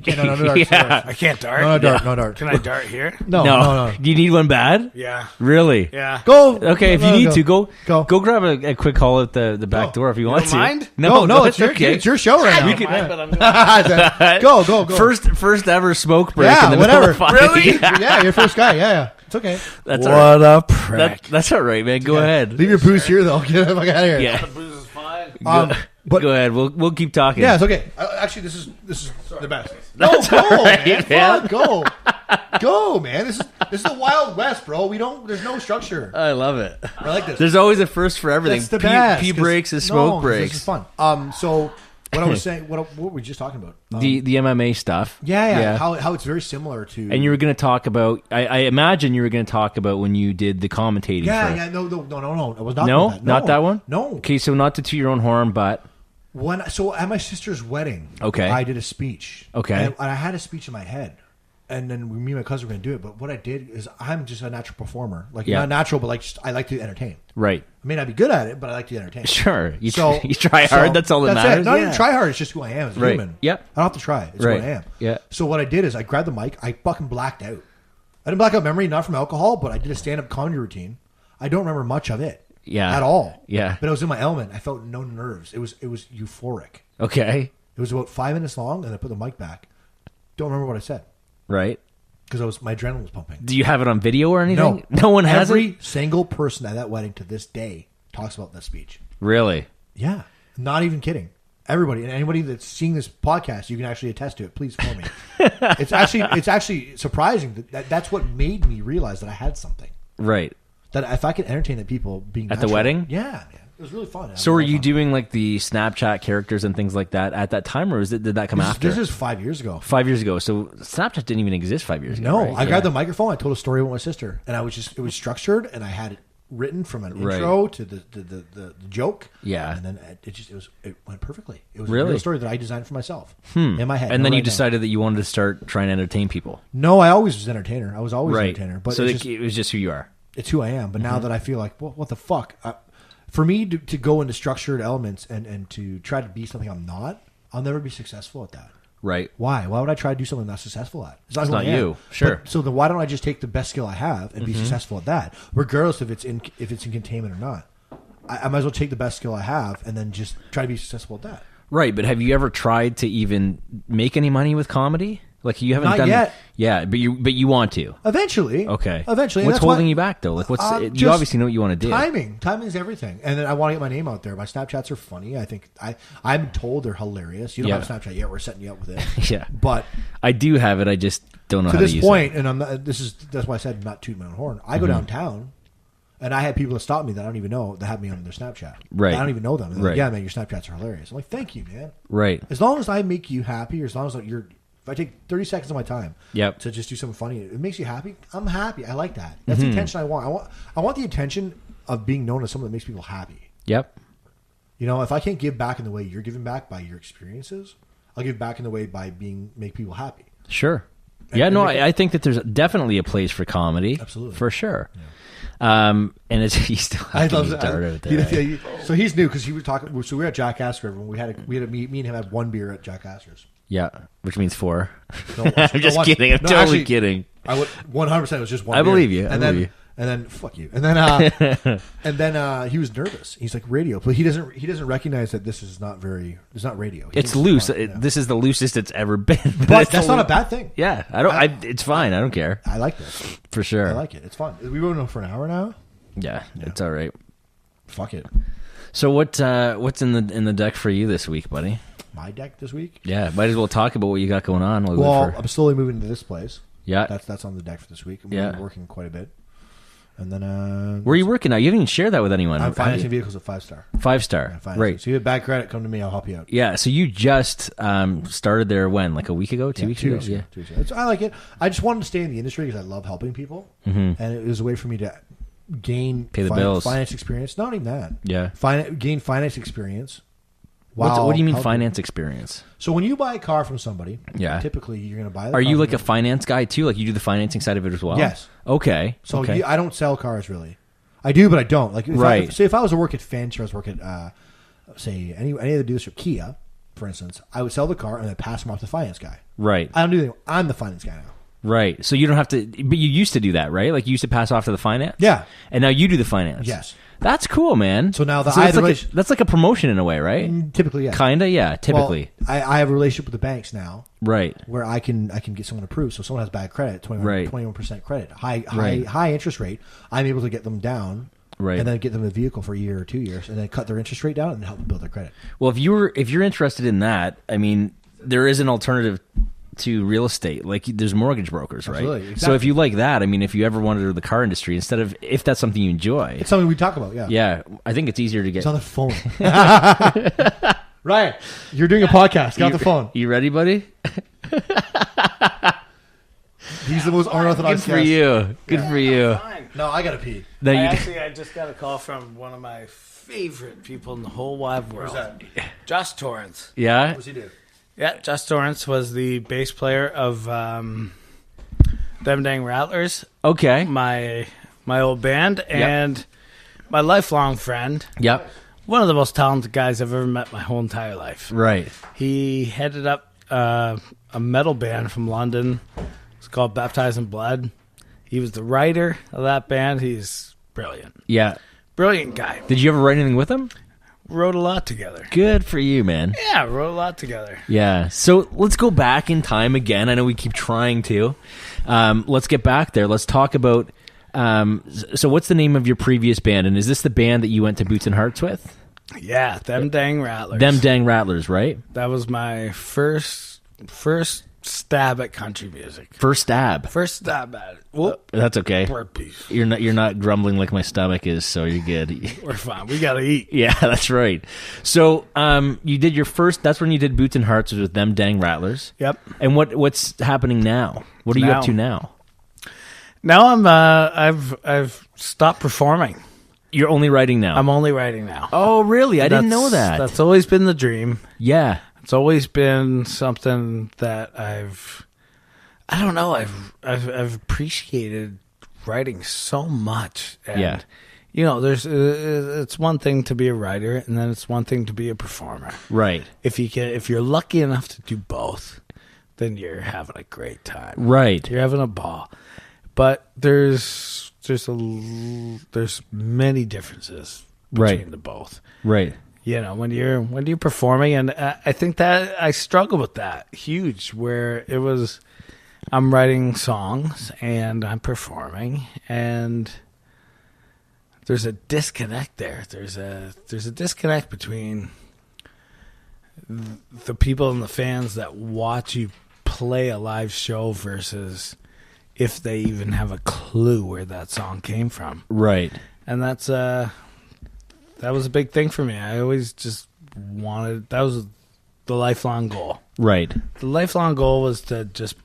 Yeah, no dart. Yeah. I can't dart. No dart. Yeah. No dart. Can I dart here? No. Do you need one bad? Yeah. Really? Yeah. Go. Okay, if you need to, go grab a quick haul at the back door if you want don't to. mind? No, it's okay. It's your show right now. We can- Mind, but I'm doing Go. First ever smoke break Yeah, in the whatever. middle of fight. Really? Yeah, you're first guy. Yeah. It's okay. That's all right. What a prick. That's all right, man. Go ahead. Leave your booze here, though. Get the fuck out of here. Yeah. The booze is fine. But Go ahead. We'll keep talking. yeah, it's okay. Actually, this is the best. That's Go, all right, man. man. Fuck, go, man. This is the Wild West, bro. There's no structure. I love it. I like this. There's always a first for everything. That's the best. Pee breaks and smoke breaks. This is fun. So what I was saying, what were we just talking about? The MMA stuff. Yeah. How it's very similar to. And you were going to talk about. I imagine you were going to talk about when you did the commentating. Yeah. No. It was not. No, that. not that one. No. Okay, so not to toot your own horn, but So at my sister's wedding, Okay. I did a speech. Okay. And I had a speech in my head. And then me and my cousin were going to do it. But what I did is I'm just a natural performer. Like, Yeah. not natural, but like I like to entertain. right. I may not be good at it, but I like to entertain. Sure. You So try hard. That's all that matters. It. Not Yeah. even try hard. It's just who I am as a Right. human. Yep. I don't have to try. It's Right. who I am. Yeah. So what I did is I grabbed the mic. I fucking blacked out. I didn't black out memory, not from alcohol, but I did a stand-up comedy routine. I don't remember much of it. Yeah. At all. Yeah. But I was in my element. I felt no nerves. It was euphoric. Okay. It was about 5 minutes long, and I put the mic back. Don't remember what I said Right. because my adrenaline was pumping. Do you have it on video or anything? No, No one has Every it. single person at that wedding to this day talks about that speech. Really? Yeah, not even kidding. Everybody and anybody that's seeing this podcast, you can actually attest to it. Please call me. It's actually surprising that's what made me realize that I had something. Right. That if I could entertain the people being At the natural- wedding? yeah, man, it was really fun. So were you doing like the Snapchat characters and things like that at that time, or did that come after? This is 5 years ago. 5 years ago. So Snapchat didn't even exist 5 years ago. No, right? I grabbed the microphone. I told a story with my sister, and it was structured, and I had it written from an Right. intro to the joke. Yeah. and then it went perfectly. It was Really? a real story that I designed for myself in my head. And No then you right now. decided that you wanted to start trying to entertain people. No, I always was an entertainer. I was always an Right. entertainer, but so it's it was just who you are. it's who I am. But now that I feel like, well, what the fuck? For me to go into structured elements and to try to be something I'm not, I'll never be successful at that. Right. Why? Why would I try to do something I'm not successful at? It's It's who not I am. you. Sure. So then why don't I just take the best skill I have and be successful at that, regardless if it's in containment or not? I might as well take the best skill I have and then just try to be successful at that. Right. But have you ever tried to even make any money with comedy? Like you haven't Not done yet. Yeah, but you want to. Eventually. Okay. Eventually. What's That's why- holding you back though? Like you just obviously know what you want to do. Timing is everything, and then I want to get my name out there. My Snapchats are funny. I think I'm told they're hilarious. You don't Yeah. have Snapchat yet. We're setting you up with it. Yeah. But I do have it. I just don't know to how this to use point, it. and I'm not, that's why I said not tooting my own horn. I Mm-hmm. go downtown, and I had people that stop me that I don't even know that have me on their Snapchat. Right. I don't even know them. And they're Right. like, yeah, man, your Snapchats are hilarious. I'm like, thank you, man. Right. As long as I make you happy, or as long as if I take 30 seconds of my time Yep. to just do something funny, it makes you happy. I'm happy. I like that. That's the attention I want. I want the attention of being known as someone that makes people happy. Yep. You know, if I can't give back in the way you're giving back by your experiences, I'll give back in the way by make people happy. Sure. And- Yeah, and no, make it- I think that there's definitely a place for comedy. Absolutely. For sure. And it's he's still I hacking love his that. dart out there. So he's new because he was talking. So we were at Jack Astor. And we had a me and him had one beer at Jack Astor's. Yeah, which means 4. No, I'm just kidding. I'm totally actually, kidding. I would 100%. It was just one. I beer. believe you. I And believe you. then fuck you. And then he was nervous. He's like radio, but he doesn't recognize that this is not very. It's not radio. He It's thinks loose. fun, yeah. This is the loosest it's ever been. But it's that's the not a loo- bad thing. Yeah, I don't. It's fine. I don't care. I like this. For sure. I like it. It's fun. We wrote it for an hour now. Yeah, it's all right. Fuck it. So what's in the deck for you this week, buddy? My deck this week. Yeah, might as well talk about what you got going on. while we Well, wait for- I'm slowly moving to this place. yeah. That's on the deck for this week. I'm Yeah. working quite a bit. And then Where are you working now? You haven't even shared that with anyone. I'm have financing you? vehicles at 5-star. 5-star. Right. So you have bad credit, come to me. I'll help you out. Yeah. So you just started there when? Like a week ago? 2 weeks ago? Yeah. 2 weeks ago. I like it. I just wanted to stay in the industry because I love helping people, and it was a way for me to gain Pay the bills. finance experience. Not even that. Yeah. Gain finance experience. What do you mean helping. finance experience? So when you buy a car from somebody, Yeah. typically you're going to buy. Are you like a finance guy too? Like you do the financing side of it as well? Yes. Okay. So okay. I don't sell cars really. I do, but I don't. Like Right. If I was to work at Fendt or I was working at say any of the dealership, Kia, for instance, I would sell the car and then pass them off to the finance guy. Right. I don't do anything. I'm the finance guy now. Right. So you don't have to, but you used to do that, right? Like you used to pass off to the finance? Yeah. And now you do the finance? Yes. That's cool, man. So now that's like a promotion in a way, right? Typically, yeah. Kinda, yeah. Typically. Well, I have a relationship with the banks now. Right. Where I can get someone approved. So if someone has bad credit, 21% credit, Right. high interest rate, I'm able to get them down. Right. And then get them a vehicle for a year or 2 years, and then cut their interest rate down and help them build their credit. Well, if you're interested in that, I mean, there is an alternative to real estate. Like there's mortgage brokers, right? Absolutely, exactly. So if you like that, I mean, if you ever wanted to do the car industry, if that's something you enjoy, It's something we talk about, yeah. yeah, I think it's easier to get. It's on the phone. Ryan, you're doing a podcast. Get off the phone. You ready, buddy? He's the most unorthodox Good for guest. you. Good for you. Fine. No, I gotta pee. No, you- I just got a call from one of my favorite people in the whole wide world. Josh Torrance. yeah. What's he do? Yeah, Josh Torrance was the bass player of Them Dang Rattlers, Okay. my old band, and my lifelong friend. Yep. One of the most talented guys I've ever met my whole entire life. Right. He headed up a metal band from London. It's called Baptized in Blood. He was the writer of that band. He's brilliant. Yeah. Brilliant guy. Did you ever write anything with him? Wrote a lot together. Good for you, man. Yeah, wrote a lot together. Yeah. So let's go back in time again. I know we keep trying to. Let's get back there. Let's talk about. So what's the name of your previous band? And is this the band that you went to Boots and Hearts with? Yeah, Them Dang Rattlers. Them Dang Rattlers, right? That was my first stab at country music. First stab. First stab at it. Whoop. That's okay. Poor beef. You're not grumbling like my stomach is, so you're good. We're fine. We gotta eat. Yeah, that's right. So you did your first. That's when you did Boots and Hearts was with Them Dang Rattlers. Yep. And what's happening now? What are you Now. up to now? Now I've stopped performing. You're only writing now. I'm only writing now. Oh, really? I didn't know that. That's always been the dream. Yeah. It's always been something that I've appreciated writing so much. And, Yeah. you know, it's one thing to be a writer, and then it's one thing to be a performer. Right. If you're lucky enough to do both, then you're having a great time. Right. You're having a ball. But there's many differences between Right. the both. Right. You know, when you're performing, and I think that I struggle with that huge, where it was I'm writing songs and I'm performing, and there's a disconnect there. There's a disconnect between the people and the fans that watch you play a live show versus if they even have a clue where that song came from. Right. And that was a big thing for me. I always just wanted, that was the lifelong goal. Right. The lifelong goal was to just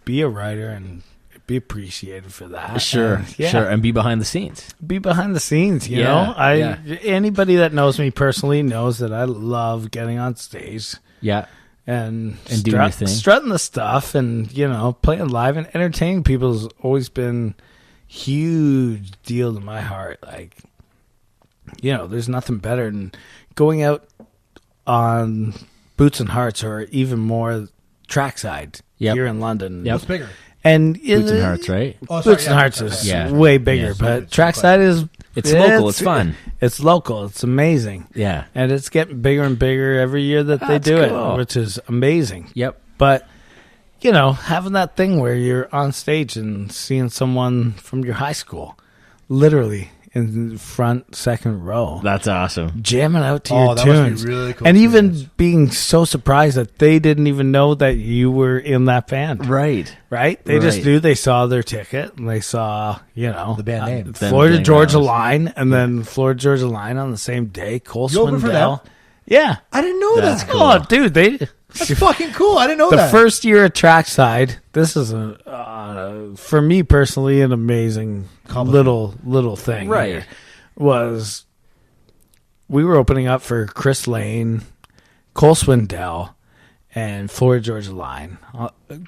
be a writer and be appreciated for that. Sure. And, yeah, Sure. And be behind the scenes. be behind the scenes, you Yeah, know? yeah. Anybody that knows me personally knows that I love getting on stage Yeah. and doing your thing. strutting the stuff, and, you know, playing live and entertaining people has always been huge deal to my heart. Like, you know, there's nothing better than going out on Boots and Hearts, or even more trackside Yep. here in London. Yep. What's bigger? And Boots and Hearts, right? Oh, sorry, Boots and Hearts is Yeah. way bigger, Yeah. but trackside is It's local. It's fun. It's local. It's amazing. Yeah. And it's getting bigger and bigger every year that they That's do cool. it, which is amazing. Yep. But, you know, having that thing where you're on stage and seeing someone from your high school literally in the front second row That's awesome. jamming out to Oh, your that must be tunes. really cool and experience. even being so surprised that they didn't even know that you were in that band. Right. Right? They just Right. knew, they saw their ticket, and they saw, you know, The band name. Them Florida Dang Georgia Rattlers. Line, and then Florida Georgia Line on the same day. Cole You opened for Swindell. them? Yeah. I didn't know That's that. cool. Oh, dude, That's fucking cool. I didn't know the that. first year at Trackside, this is for me personally an amazing little thing. Right. here, was we were opening up for Chris Lane, Cole Swindell, and Florida Georgia Line.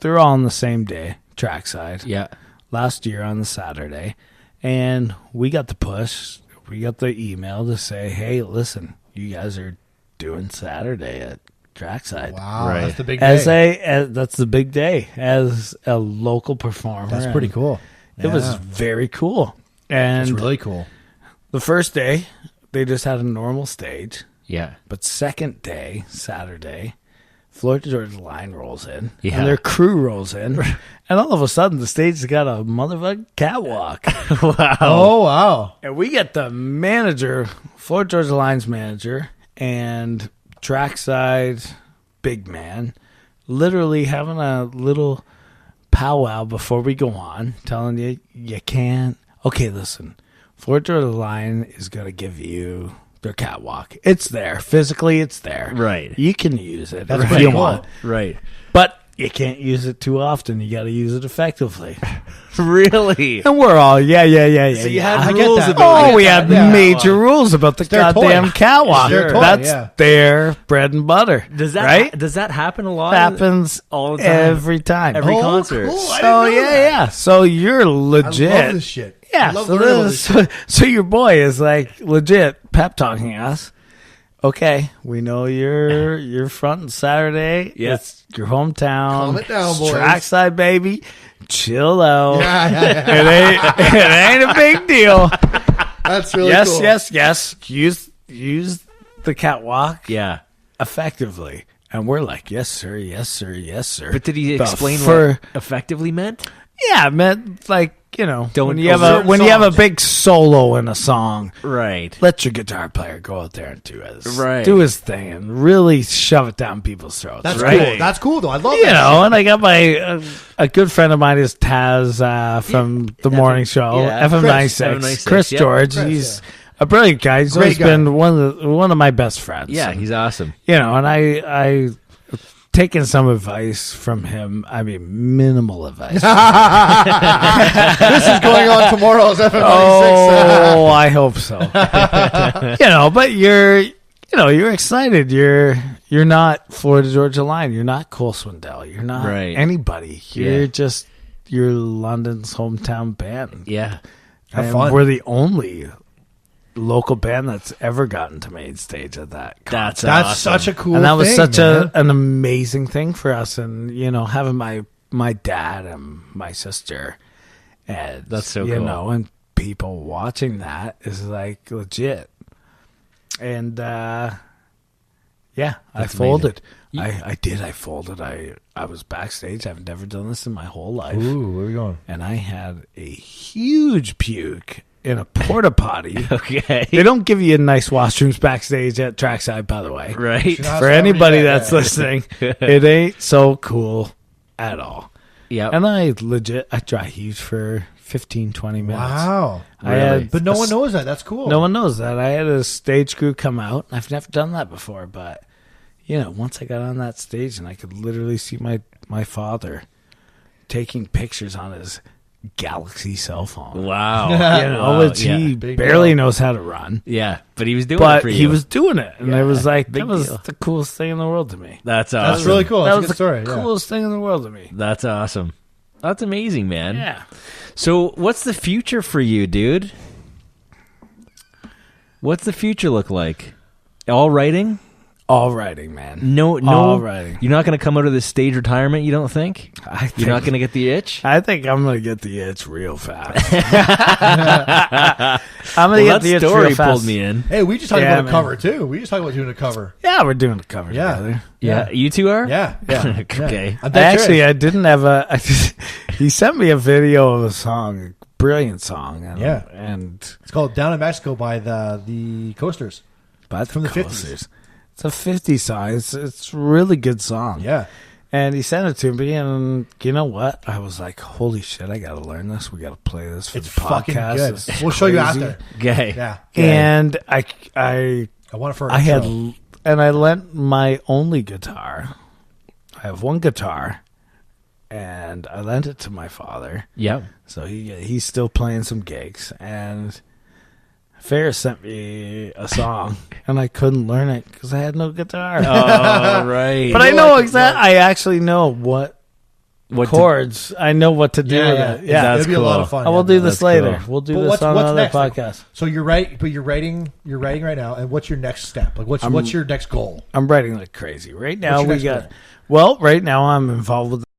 They're all on the same day, Trackside. Yeah. Last year on the Saturday, and we got the push. We got the email to say, "Hey, listen, you guys are doing Saturday at trackside. Wow, Right. that's the big day. That's the big day as a local performer. That's pretty and cool. It was Yeah. very cool. And It's really cool. the first day, they just had a normal stage. Yeah. But second day, Saturday, Florida Georgia Line rolls in. Yeah. And their crew rolls in. And all of a sudden, the stage has got a motherfucking catwalk. Wow. Oh, wow. And we get the manager, Florida Georgia Line's manager, and trackside big man, literally having a little powwow before we go on, telling you can't. Okay, listen, Florida Georgia Line is going to give you their catwalk. It's there. Physically, it's there. Right. You can use it That's if pretty you cool. want. Right. But you can't use it too often. You got to use it effectively. Really? And we're all, yeah. So you yeah. had I get rules that. about Oh, it. we had Yeah. major rules about the their toy. goddamn catwalk. It's their toy, That's yeah. their bread and butter. Does that right? does that happen a lot? Happens all the time? every time. Every Oh, concert. cool. I So didn't know that. yeah. So you're legit. I love this shit. Yeah. I love So, learning about this this, so your boy is like legit pep talking us. Okay, we know you're fronting Saturday. Yeah. It's your hometown. Calm it down, boys. Trackside, baby. Chill out. Yeah. It ain't a big deal. That's really yes, cool. yes. Use the catwalk Yeah. effectively. And we're like, yes, sir, yes, sir, yes, sir. But did he The explain fur- what effectively meant? Yeah, it meant like, Don't when you go have certain you have a songs. big solo in a song, Right. let your guitar player go out there and do Right. his thing and really shove it down people's throats. That's right? cool. That's cool, though. I love You that. know, and I got my a good friend of mine is Taz from the morning show, yeah. FM96. Chris, Chris yeah. George, Chris, he's a brilliant guy. He's Great always guy. been one of my best friends. Yeah, And, he's awesome. you know, and I taken some advice from him. I mean, minimal advice. This is going on tomorrow's FM96. Oh, I hope so. But you're excited. You're not Florida Georgia Line. You're not Cole Swindell. You're not Right. anybody. You're Yeah. just you're London's hometown band. Yeah. Have And fun. we're the only local band that's ever gotten to main stage at that concert. That's That's awesome. such a cool and that was thing, such man. an amazing thing for us. And having my dad and my sister, and That's so you cool. know, and people watching that is like legit. And I folded. I did. I folded. I was backstage. I've never done this in my whole life. Ooh, where are we going? And I had a huge puke in a porta potty. Okay. They don't give you nice washrooms backstage at Trackside, by the way. Right. Should not- For That's anybody already- that's listening, it ain't so cool at all. Yeah. And I dry heaved for 15, 20 minutes. Wow. I had But no a one knows that. That's cool. No one knows that. I had a stage crew come out. I've never done that before, but once I got on that stage and I could literally see my father taking pictures on his Galaxy cell phone. Wow. Which yeah. he Big barely deal. knows how to run. Yeah, but he was doing it But for you. he was doing it, and Yeah, it was like big that was deal. the coolest thing in the world to me. That's awesome. That's really cool. that That's was a good story. the Yeah. coolest thing in the world to me. That's awesome. That's amazing, man. Yeah. So, what's the future for you, dude? What's the future look like? All writing? All writing, man. No. All writing. You're not going to come out of this stage retirement, you don't think? You're not going to get the itch? I think I'm going to get the itch real fast. I'm going to Well, get the that itch story real fast. pulled me in. Hey, we just talked Yeah, about a man. cover, too. We just talked about doing a cover. Yeah, we're doing a cover Yeah. together. Yeah. You two are? Yeah. Yeah. Okay. I'm dead Actually, serious. I didn't have he sent me a video of a song, a brilliant song. And, Yeah. And It's called Down in Mexico by the Coasters. from the 50s. It's a 50s song. It's a really good song. Yeah. And he sent it to me, and you know what? I was like, holy shit, I got to learn this. We got to play this for It's the fucking podcast. good. This is We'll show you crazy. after. Okay. Yeah. And I I want it for an I had, intro. and I lent my only guitar. I have one guitar, and I lent it to my father. Yeah. So he's still playing some gigs, and Ferris sent me a song, and I couldn't learn it because I had no guitar. Oh, right. but I You know like it, exactly. I actually know what chords. I know what to do with it. Yeah, That's it'll be a lot cool. of fun. I will do this That's later. cool. We'll do But this on another next? podcast. So you're writing right now, and what's your next step? Like, what's your next goal? I'm writing like crazy right now. What's your We next got goal? well. Right now, I'm involved with